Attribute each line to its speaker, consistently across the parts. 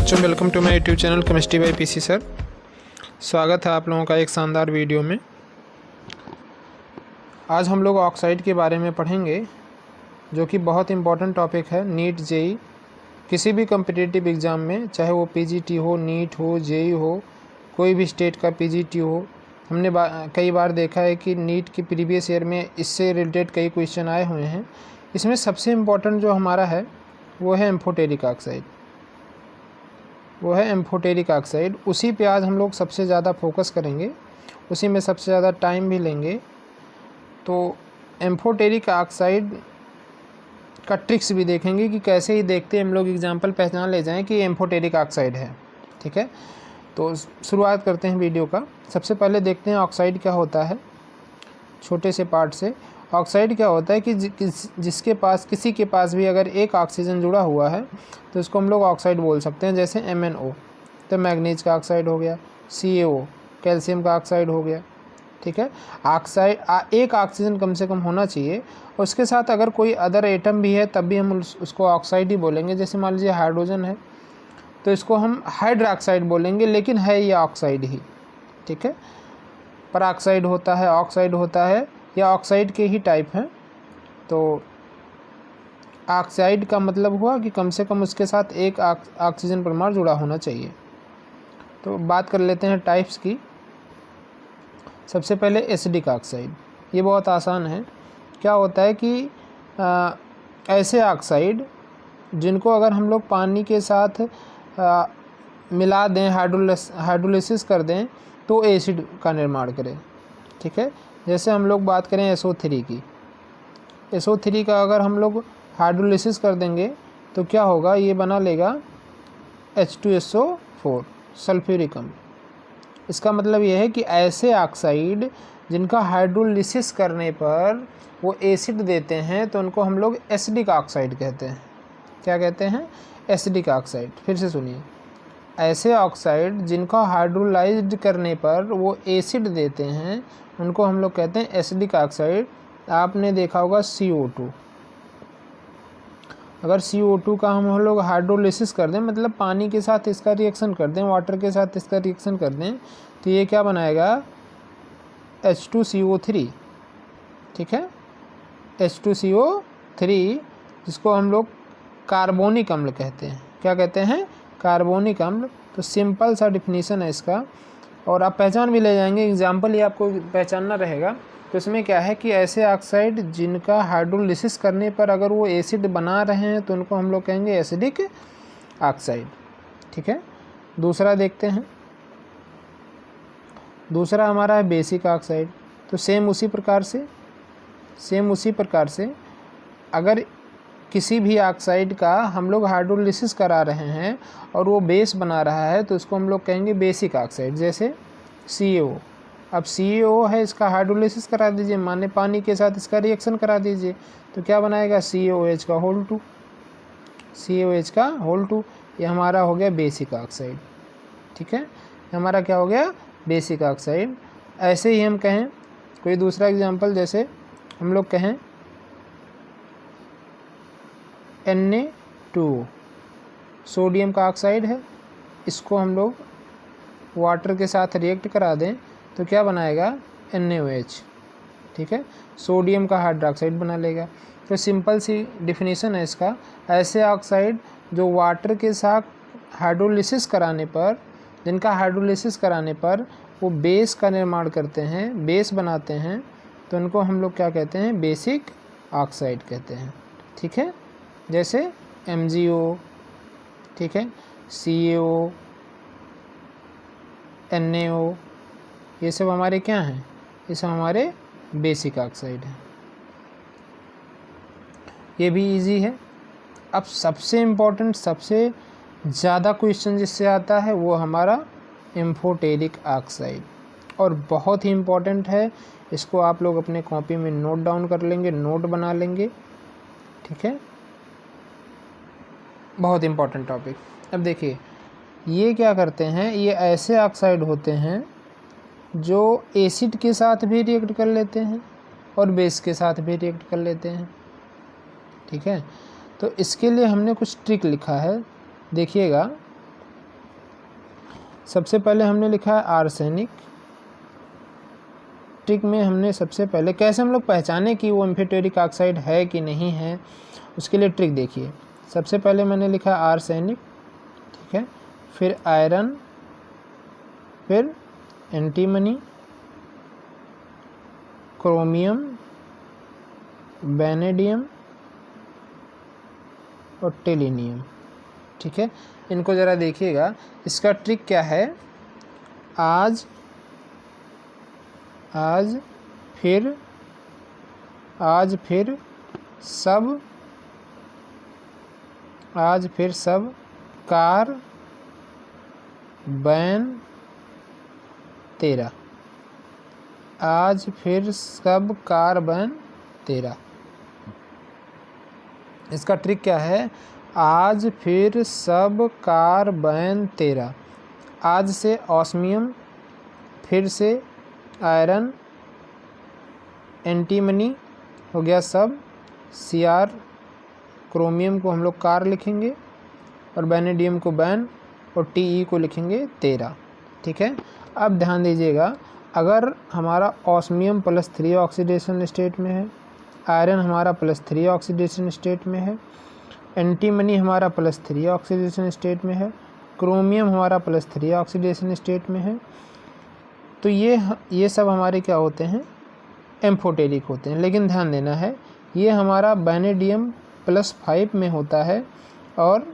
Speaker 1: बच्चों, welcome to my YouTube channel chemistry by PC sir. स्वागत है आप लोगों का एक शानदार वीडियो में। आज हम लोग ऑक्साइड के बारे में पढ़ेंगे, जो कि बहुत इम्पोर्टेंट टॉपिक है। नीट जेई किसी भी कम्पिटिटिव एग्ज़ाम में, चाहे वो पीजीटी हो, नीट हो, जेई हो, कोई भी स्टेट का पीजीटी हो, हमने कई बार देखा है कि नीट के प्रीवियस ईयर में इससे रिलेटेड कई क्वेश्चन आए हुए हैं। इसमें सबसे इम्पोर्टेंट जो हमारा है वो है एम्फोटेरिक ऑक्साइड, उसी पे आज हम लोग सबसे ज़्यादा फोकस करेंगे, उसी में सबसे ज़्यादा टाइम भी लेंगे। तो एम्फोटेरिक ऑक्साइड का ट्रिक्स भी देखेंगे कि कैसे ही देखते हम लोग एग्जाम्पल पहचान ले जाएं कि एम्फोटेरिक ऑक्साइड है। ठीक है, तो शुरुआत करते हैं वीडियो का। सबसे पहले देखते हैं ऑक्साइड क्या होता है, छोटे से पार्ट से। ऑक्साइड क्या होता है कि जिसके पास, किसी के पास भी अगर एक ऑक्सीजन जुड़ा हुआ है तो इसको हम लोग ऑक्साइड बोल सकते हैं। जैसे MnO तो मैग्नीज का ऑक्साइड हो गया, CaO कैल्शियम का ऑक्साइड हो गया। ठीक है, ऑक्साइड एक ऑक्सीजन कम से कम होना चाहिए, और उसके साथ अगर कोई अदर एटम भी है तब भी हम उसको ऑक्साइड ही बोलेंगे। जैसे मान लीजिए हाइड्रोजन है तो इसको हम हाइड्रोक्साइड बोलेंगे, लेकिन है ये ऑक्साइड ही। ठीक है, पर ऑक्साइड होता है, ऑक्साइड होता है, या ऑक्साइड के ही टाइप हैं। तो ऑक्साइड का मतलब हुआ कि कम से कम उसके साथ एक ऑक्सीजन परमाणु जुड़ा होना चाहिए। तो बात कर लेते हैं टाइप्स की। सबसे पहले एसिडिक ऑक्साइड, ये बहुत आसान है। क्या होता है कि ऐसे ऑक्साइड जिनको अगर हम लोग पानी के साथ मिला दें, हाइड्रोलिसिस कर दें तो एसिड का निर्माण करें। ठीक है, जैसे हम लोग बात करें SO3 की, SO3 का अगर हम लोग हाइड्रोलिसिस कर देंगे तो क्या होगा, ये बना लेगा H2SO4 सल्फ्यूरिक अम्ल। इसका मतलब ये है कि ऐसे ऑक्साइड जिनका हाइड्रोलिसिस करने पर वो एसिड देते हैं तो उनको हम लोग एसिडिक ऑक्साइड कहते हैं। क्या कहते हैं? Acidic oxide. फिर से सुनिए, ऐसे ऑक्साइड जिनका हाइड्रोलाइज्ड करने पर वो एसिड देते हैं उनको हम लोग कहते हैं एसिडिक ऑक्साइड। आपने देखा होगा CO2, अगर CO2 का हम लोग हाइड्रोलिसिस कर दें, मतलब पानी के साथ इसका रिएक्शन कर दें, वाटर के साथ इसका रिएक्शन कर दें, तो ये क्या बनाएगा? H2CO3। ठीक है, H2CO3, जिसको हम लोग कार्बोनिक अम्ल कहते हैं। क्या कहते हैं? कार्बोनिक अम्ल। तो सिंपल सा डिफिनीशन है इसका, और आप पहचान भी ले जाएंगे, एग्जाम्पल ही आपको पहचानना रहेगा। तो इसमें क्या है कि ऐसे ऑक्साइड जिनका हाइड्रोलिसिस करने पर अगर वो एसिड बना रहे हैं तो उनको हम लोग कहेंगे एसिडिक ऑक्साइड। ठीक है, दूसरा देखते हैं। दूसरा हमारा है बेसिक ऑक्साइड। तो सेम उसी प्रकार से अगर किसी भी ऑक्साइड का हम लोग हाइड्रोलिसिस करा रहे हैं और वो बेस बना रहा है तो उसको हम लोग कहेंगे बेसिक ऑक्साइड। जैसे CaO, अब CaO है, इसका हाइड्रोलिसिस करा दीजिए, माने पानी के साथ इसका रिएक्शन करा दीजिए, तो क्या बनाएगा? CaOH का होल 2। ये हमारा हो गया बेसिक ऑक्साइड। ठीक है, हमारा क्या हो गया? Basic oxide. ऐसे ही हम कहें कोई दूसरा एग्जांपल, जैसे हम लोग कहें Na2 सोडियम का ऑक्साइड है, इसको हम लोग वाटर के साथ रिएक्ट करा दें तो क्या बनाएगा? NaOH। ठीक है, सोडियम का हाइड्रोक्साइड बना लेगा। तो सिंपल सी डिफिनीशन है इसका। ऐसे ऑक्साइड जो वाटर के साथ हाइड्रोलिसिस कराने पर, जिनका हाइड्रोलिसिस कराने पर वो बेस का निर्माण करते हैं, बेस बनाते हैं, तो उनको हम लोग क्या कहते हैं? बेसिक ऑक्साइड कहते हैं। ठीक है, जैसे MgO, ठीक है, CaO, NaO, ये सब हमारे क्या हैं? ये सब हमारे बेसिक ऑक्साइड हैं। ये भी इजी है। अब सबसे इम्पोर्टेंट, सबसे ज़्यादा क्वेश्चन जिससे आता है वो हमारा एम्फोटेरिक ऑक्साइड, और बहुत ही इम्पोर्टेंट है। इसको आप लोग अपने कॉपी में नोट डाउन कर लेंगे, नोट बना लेंगे। ठीक है, बहुत इम्पोर्टेंट टॉपिक। अब देखिए, ये क्या करते हैं? ये ऐसे ऑक्साइड होते हैं जो एसिड के साथ भी रिएक्ट कर लेते हैं और बेस के साथ भी रिएक्ट कर लेते हैं। ठीक है, तो इसके लिए हमने कुछ ट्रिक लिखा है, देखिएगा। सबसे पहले हमने लिखा है आर्सेनिक। ट्रिक में हमने सबसे पहले कैसे हम लोग पहचाने कि वो एम्फोटेरिक ऑक्साइड है कि नहीं है, उसके लिए ट्रिक देखिए। सबसे पहले मैंने लिखा आर्सेनिक, ठीक है, फिर आयरन, फिर एंटीमनी, क्रोमियम, वैनेडियम और टेलिनियम, ठीक है। इनको ज़रा देखिएगा। इसका ट्रिक क्या है, आज फिर सब कार्बन 13, आज फिर सब कार्बन 13। इसका ट्रिक क्या है, आज फिर सब कार्बन 13। आज से ऑस्मियम, फिर से आयरन, एंटीमनी हो गया सब Cr, क्रोमियम को हम लोग कार लिखेंगे और वैनेडियम को वैन और Te को लिखेंगे 13, ठीक है। अब ध्यान दीजिएगा, अगर हमारा ऑस्मियम +3 ऑक्सीडेशन स्टेट में है, आयरन हमारा +3 ऑक्सीडेशन स्टेट में है, एंटीमनी हमारा +3 ऑक्सीडेशन स्टेट में है, क्रोमियम हमारा +3 ऑक्सीडेशन स्टेट में है, तो ये सब हमारे क्या होते हैं, एम्फोटेरिक होते हैं। लेकिन ध्यान देना है, ये हमारा वैनेडियम +5 में होता है और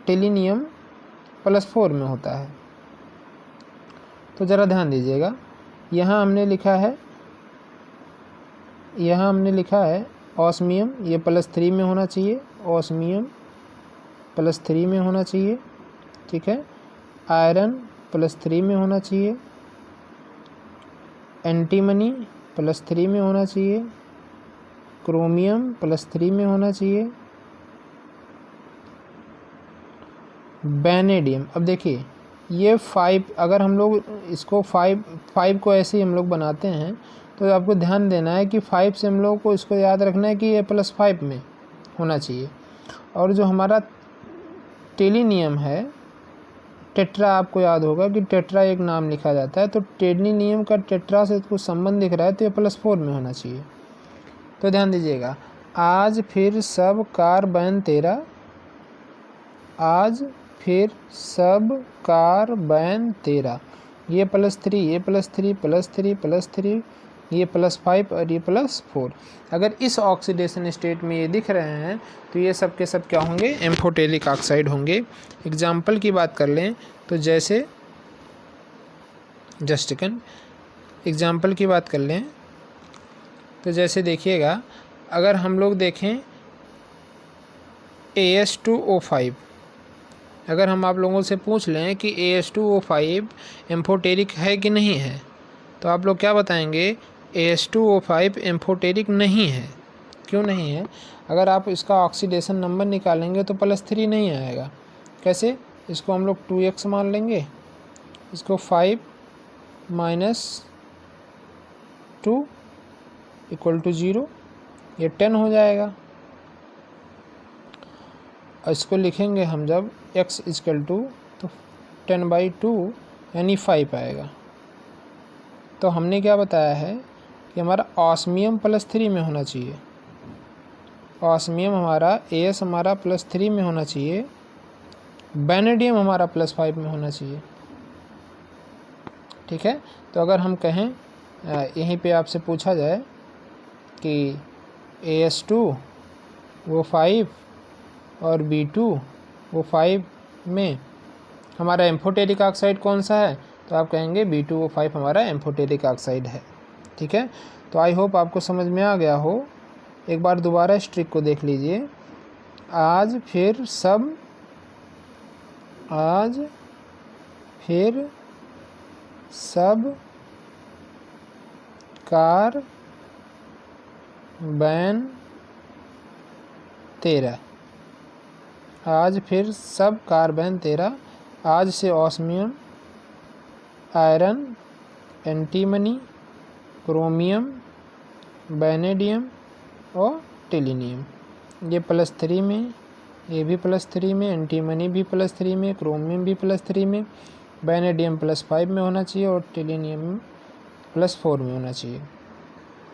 Speaker 1: टेलिनियम +4 में होता है। तो ज़रा ध्यान दीजिएगा, यहाँ हमने लिखा है ऑस्मियम, ये +3 में होना चाहिए, ऑस्मियम +3 में होना चाहिए, ठीक है। आयरन +3 में होना चाहिए, एंटीमनी +3 में होना चाहिए, क्रोमियम +3 में होना चाहिए, वैनेडियम। अब देखिए ये 5, अगर हम लोग इसको 5 को ऐसे ही हम लोग बनाते हैं, तो आपको ध्यान देना है कि 5 से हम लोग को इसको याद रखना है कि ये +5 में होना चाहिए। और जो हमारा टेलिनियम है, टेट्रा, आपको याद होगा कि टेट्रा एक नाम लिखा जाता है, तो टेलिनियम का टेट्रा से कुछ संबंध दिख रहा है, तो ये +4 में होना चाहिए। तो ध्यान दीजिएगा, आज फिर सब कार्बन 13, आज फिर सब कार्बन 13, ये +3, ये +3 +3 +3, ये +5 और ये +4। अगर इस ऑक्सीडेशन स्टेट में ये दिख रहे हैं, तो ये सब के सब क्या होंगे, एम्फोटेरिक ऑक्साइड होंगे। एग्जाम्पल की बात कर लें तो जैसे, जस्ट सेकंड, एग्जाम्पल की बात कर लें तो जैसे देखिएगा, अगर हम लोग देखें AS2O5, अगर हम आप लोगों से पूछ लें कि AS2O5 एम्फोटेरिक है कि नहीं है, तो आप लोग क्या बताएंगे, AS2O5 एम्फोटेरिक नहीं है। क्यों नहीं है, अगर आप इसका ऑक्सीडेशन नंबर निकालेंगे तो +3 नहीं आएगा। कैसे, इसको हम लोग 2x मान लेंगे, इसको 5 - 2 = 0, ये 10 हो जाएगा। और इसको लिखेंगे हम जब x = तो 10/2 यानी 5 आएगा। तो हमने क्या बताया है कि हमारा ऑस्मियम +3 में होना चाहिए, ऑस्मियम हमारा AS हमारा +3 में होना चाहिए, वैनेडियम हमारा +5 में होना चाहिए, ठीक है। तो अगर हम कहें, यहीं पे आपसे पूछा जाए कि AS2 वो 5 और B2 वो 5 में हमारा एम्फोटेरिक ऑक्साइड कौन सा है, तो आप कहेंगे B2O5 हमारा एम्फोटेरिक ऑक्साइड है, ठीक है। तो आई होप आपको समझ में आ गया हो। एक बार दोबारा इस ट्रिक को देख लीजिए, आज फिर सब कार्बन 13, आज फिर सब कार्बन 13, आज से osmium, iron, antimony, chromium, vanadium और टेलिनियम, ये +3 में, Ab+3 में, एंटीमनी भी+3 में, क्रोमियम भी+3 में, वैनेडियम +5 में होना चाहिए और टेलिनियम +4 में होना चाहिए।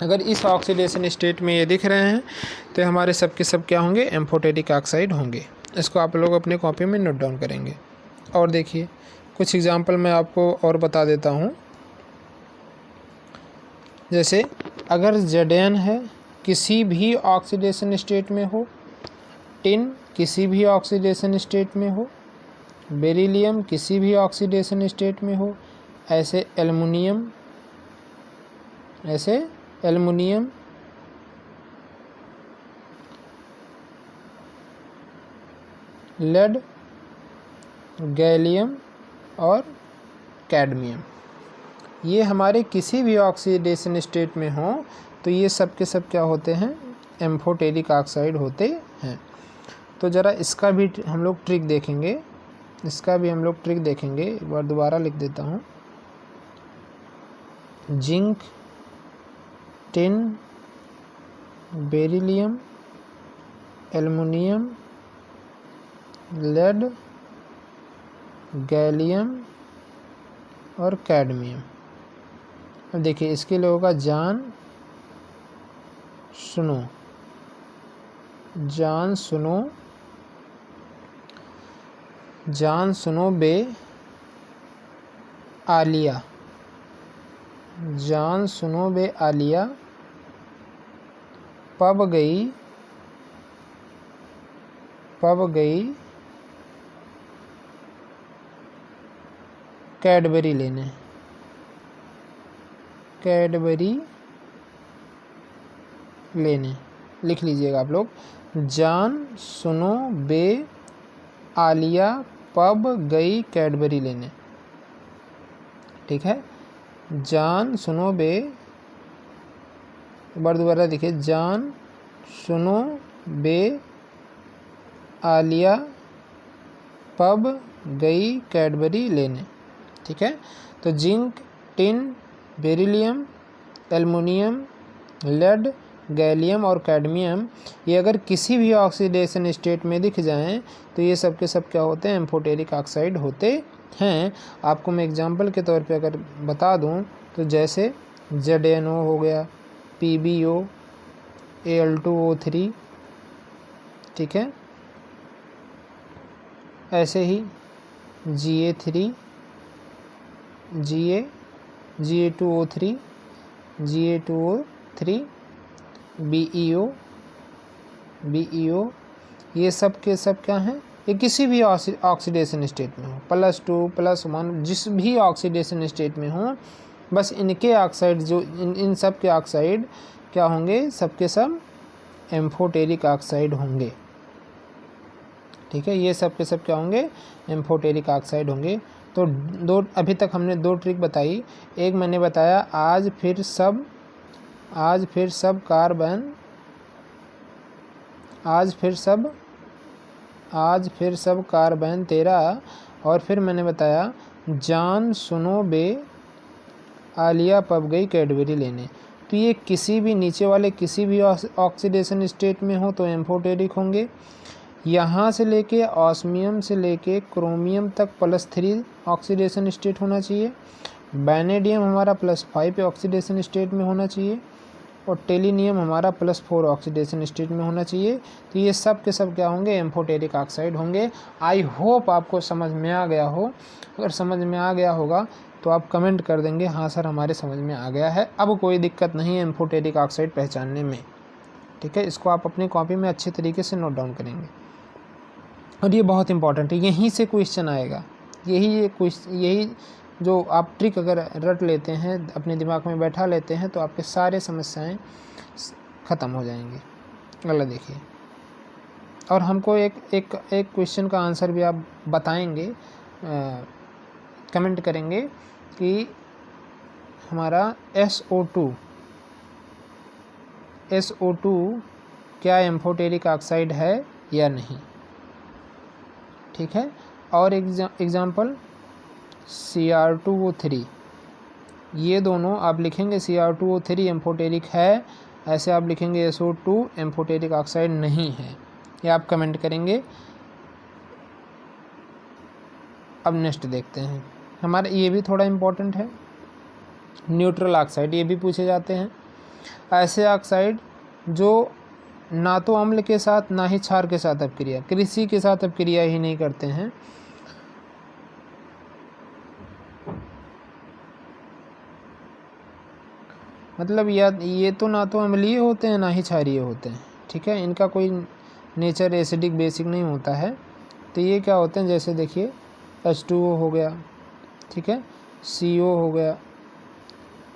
Speaker 1: अगर इस ऑक्सीडेशन स्टेट में ये दिख रहे हैं तो हमारे सब के सब क्या होंगे, एम्फोटेरिक ऑक्साइड होंगे। इसको आप लोग अपने कॉपी में नोट डाउन करेंगे। और देखिए कुछ एग्जांपल मैं आपको और बता देता हूँ। जैसे अगर Zn है किसी भी ऑक्सीडेशन स्टेट में हो, टिन किसी भी ऑक्सीडेशन स्टेट में हो, बेरिलियम किसी भी ऑक्सीडेशन स्टेट में हो, ऐसे एल्युमिनियम, लेड, गैलियम और कैडमियम, ये हमारे किसी भी ऑक्सीडेशन स्टेट में हो तो ये सब के सब क्या होते हैं, एम्फोटेरिक ऑक्साइड होते हैं। तो ज़रा इसका भी हम लोग ट्रिक देखेंगे, एक बार दोबारा लिख देता हूँ। Zinc, tin, beryllium, aluminium, lead, gallium और कैडमियम। अब देखिए इसके लिए होगा जान सुनो बे आलिया, पब गई कैडबरी लेने, लिख लीजिएगा आप लोग। जान सुनो बे आलिया पब गई कैडबरी लेने, ठीक है। जान सुनो बे, एक बार दोबारा देखिए, जान सुनो बे आलिया पब गई कैडबरी लेने, ठीक है। तो zinc, tin, beryllium, aluminium, lead, gallium और कैडमियम, ये अगर किसी भी ऑक्सीडेशन स्टेट में दिख जाएं तो ये सब के सब क्या होते हैं, एम्फोटेरिक ऑक्साइड होते हैं। आपको मैं एग्जांपल के तौर पे अगर बता दूं तो जैसे ZnO हो गया, PbO, Al2O3, ठीक है। ऐसे ही Ga3, Ga2O3, BeO, ये सब के सब क्या हैं, ये किसी भी ऑक्सीडेशन स्टेट में हो, +2 +1 जिस भी ऑक्सीडेशन स्टेट में हो, बस इनके ऑक्साइड जो इन सब के ऑक्साइड क्या होंगे, सब के सब एम्फोटेरिक ऑक्साइड होंगे, ठीक है। ये सब के सब क्या होंगे, एम्फोटेरिक ऑक्साइड होंगे। तो अभी तक हमने 2 ट्रिक बताई। एक मैंने बताया आज फिर सब कार्बन तेरा, और फिर मैंने बताया जान सुनो बे आलिया पब गई कैडबरी लेने। तो ये किसी भी नीचे वाले किसी भी ऑक्सीडेशन स्टेट में हो तो एम्फोटेरिक होंगे। यहाँ से लेके ऑस्मियम से लेके क्रोमियम तक +3 ऑक्सीडेशन स्टेट होना चाहिए। वैनेडियम हमारा +5 पे ऑक्सीडेशन स्टेट में होना चाहिए और टेलिनियम हमारा +4 ऑक्सीडेशन स्टेट में होना चाहिए। तो ये सब के सब क्या होंगे, एम्फोटेरिक ऑक्साइड होंगे। आई होप आपको समझ में आ गया हो। अगर समझ में आ गया होगा तो आप कमेंट कर देंगे हाँ सर हमारे समझ में आ गया है, अब कोई दिक्कत नहीं है एम्फोटेरिक ऑक्साइड पहचानने में, ठीक है। इसको आप अपनी कॉपी में अच्छे तरीके से नोट डाउन करेंगे और ये बहुत इंपॉर्टेंट है, यहीं से क्वेश्चन आएगा। यही जो आप ट्रिक अगर रट लेते हैं, अपने दिमाग में बैठा लेते हैं, तो आपके सारे समस्याएं ख़त्म हो जाएंगी। अगला देखिए, और हमको एक क्वेश्चन का आंसर भी आप बताएंगे, कमेंट करेंगे कि हमारा SO2 क्या एम्फोटेरिक ऑक्साइड है या नहीं, ठीक है। और एग्जाम्पल Cr2O3, ये दोनों आप लिखेंगे Cr2O3 एम्फोटेरिक है, ऐसे आप लिखेंगे SO2 एम्फोटेरिक ऑक्साइड नहीं है। या आप कमेंट करेंगे। अब नेक्स्ट देखते हैं, हमारा ये भी थोड़ा इम्पोर्टेंट है, न्यूट्रल ऑक्साइड, ये भी पूछे जाते हैं। ऐसे ऑक्साइड जो ना तो अम्ल के साथ ना ही क्षार के साथ अपक्रिया, किसी के साथ अपक्रिया ही नहीं करते हैं। मतलब ये तो ना तो अम्लीय होते हैं ना ही क्षारीय होते हैं, ठीक है। इनका कोई नेचर एसिडिक बेसिक नहीं होता है। तो ये क्या होते हैं, जैसे देखिए H2O हो गया, ठीक है, CO हो गया,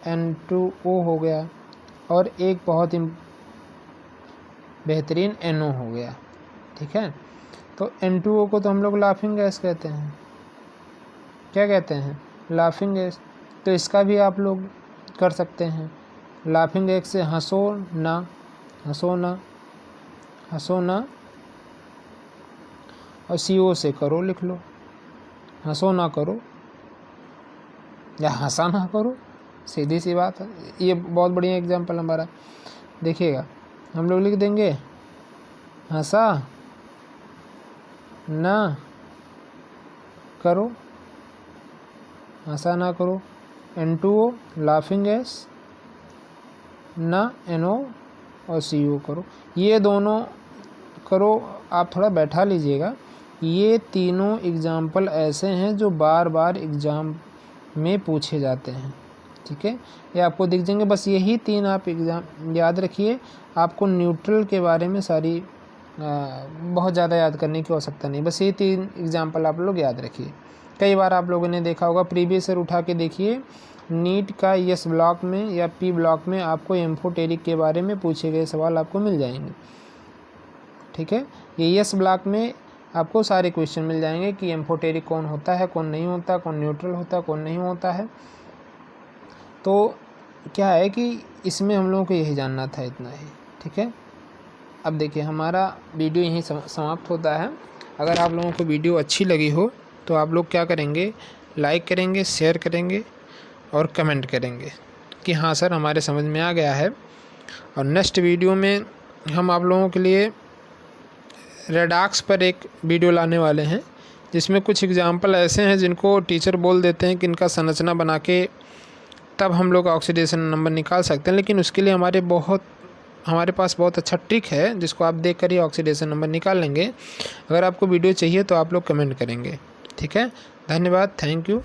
Speaker 1: N2O हो गया, और एक बहुत ही बेहतरीन NO हो गया, ठीक है। तो N2O को तो हम लोग लाफिंग गैस कहते हैं, क्या कहते हैं, लाफिंग गैस। तो इसका भी आप लोग कर सकते हैं, लाफिंग गैस से हंसो ना, हंसो ना, हंसो ना, और CO से करो लिख लो, हंसो ना करो या हंसा ना करो, सीधी सी बात है। ये बहुत बढ़िया एग्जाम्पल हमारा, देखिएगा हम लोग लिख देंगे हंसा ना करो, हंसा ना करो, N2O लाफिंग गैस, ना NO और CO करो। ये दोनों करो, आप थोड़ा बैठा लीजिएगा। ये तीनों एग्जाम्पल ऐसे हैं जो बार बार एग्ज़ाम में पूछे जाते हैं, ठीक है। ये आपको दिख जाएंगे, बस यही 3 आप एग्ज़ाम याद रखिए। आपको न्यूट्रल के बारे में सारी बहुत ज़्यादा याद करने की आवश्यकता नहीं, बस ये 3 एग्जाम्पल आप लोग याद रखिए। कई बार आप लोगों ने देखा होगा, प्रीवियस ईयर उठा के देखिए, नीट का यस ब्लॉक में या पी ब्लॉक में आपको एम्फोटेरिक के बारे में पूछे गए सवाल आपको मिल जाएंगे, ठीक है। ये यस ब्लॉक में आपको सारे क्वेश्चन मिल जाएंगे कि एम्फोटेरिक कौन होता है, कौन नहीं होता, कौन न्यूट्रल होता है, कौन नहीं होता है। तो क्या है कि इसमें हम लोगों को यही जानना था, इतना ही, ठीक है। अब देखिए हमारा वीडियो यहीं समाप्त होता है। अगर आप लोगों को वीडियो अच्छी लगी हो तो आप लोग क्या करेंगे, लाइक करेंगे, शेयर करेंगे और कमेंट करेंगे कि हाँ सर हमारे समझ में आ गया है। और नेक्स्ट वीडियो में हम आप लोगों के लिए रेडॉक्स पर एक वीडियो लाने वाले हैं, जिसमें कुछ एग्जाम्पल ऐसे हैं जिनको टीचर बोल देते हैं कि इनका संरचना बना के तब हम लोग ऑक्सीडेशन नंबर निकाल सकते हैं। लेकिन उसके लिए हमारे पास बहुत अच्छा ट्रिक है, जिसको आप देख कर ही ऑक्सीडेशन नंबर निकाल लेंगे। अगर आपको वीडियो चाहिए तो आप लोग कमेंट करेंगे, ठीक है। धन्यवाद, थैंक यू।